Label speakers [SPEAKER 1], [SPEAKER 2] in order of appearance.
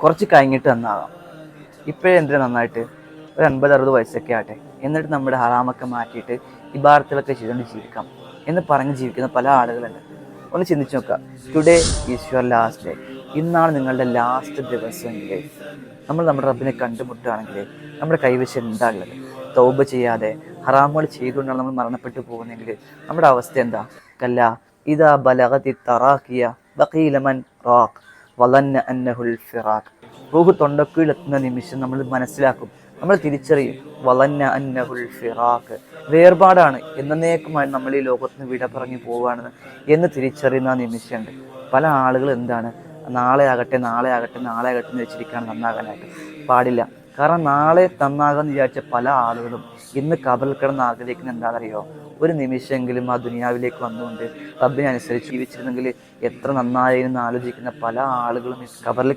[SPEAKER 1] കുറച്ച് കഴിഞ്ഞിട്ട് നന്നാകാം. ഇപ്പോഴേ എന്തിനാ നന്നായിട്ട് ഒരു 50-60 വയസ്സൊക്കെ ആട്ടെ, എന്നിട്ട് നമ്മുടെ ഹറാമൊക്കെ മാറ്റിയിട്ട് ഇബാദത്തുകളൊക്കെ ചെയ്തുകൊണ്ട് ജീവിക്കാം എന്ന് പറഞ്ഞ് ജീവിക്കുന്ന പല ആളുകളുണ്ട്. ഒന്ന് ചിന്തിച്ച് നോക്കുക. Today is your last day. ഇന്നാണ് നിങ്ങളുടെ ലാസ്റ്റ് ദിവസമെങ്കിൽ നമ്മൾ നമ്മുടെ റബ്ബിനെ കണ്ടുമുട്ടുകയാണെങ്കിൽ നമ്മുടെ കൈവശം എന്താ ഉള്ളത്? തൗബ ചെയ്യാതെ ഹറാമുകൾ ചെയ്തുകൊണ്ടാണ് നമ്മൾ മരണപ്പെട്ടു പോകുന്നതെങ്കിൽ നമ്മുടെ അവസ്ഥ എന്താ? കല്ല ഇദാ ബലഗതി തറാഖിയ വഖീല മൻ റാഖ് വളന്ന അന്നഹുൽ ഫിറാഖ്. റൂഹ് തൊണ്ടക്കുഴിലെത്തുന്ന നിമിഷം നമ്മൾ മനസ്സിലാക്കും, നമ്മൾ തിരിച്ചറിയും, വളന്ന അന്നഹുൽ ഫിറാഖ്, വേർപാടാണ്, എന്നേക്കുമായി നമ്മൾ ഈ ലോകത്ത് നിന്ന് വിട പറഞ്ഞു പോവുകയാണെന്ന് എന്ന് തിരിച്ചറിയുന്ന നിമിഷമുണ്ട്. പല ആളുകൾ എന്താണ്, നാളെ ആകട്ടെ നാളെ ആകട്ടെ നാളെ ആകട്ടെ എന്ന് വെച്ചിരിക്കുകയാണ് നന്നാകാനായിട്ട്. പാടില്ല. കാരണം നാളെ നന്നാകാമെന്ന് വിചാരിച്ച പല ആളുകളും ഇന്ന് കബറിൽ കിടന്ന് ആഗ്രഹിക്കുന്ന എന്താണെന്നറിയോ? ഒരു നിമിഷമെങ്കിലും ആ ദുനിയാവിലേക്ക് വന്നുകൊണ്ട് റബ്ബിനെ അനുസരിച്ച് ജീവിച്ചിരുന്നെങ്കിൽ എത്ര നന്നായി എന്ന് ആലോചിക്കുന്ന പല ആളുകളും കബറിൽ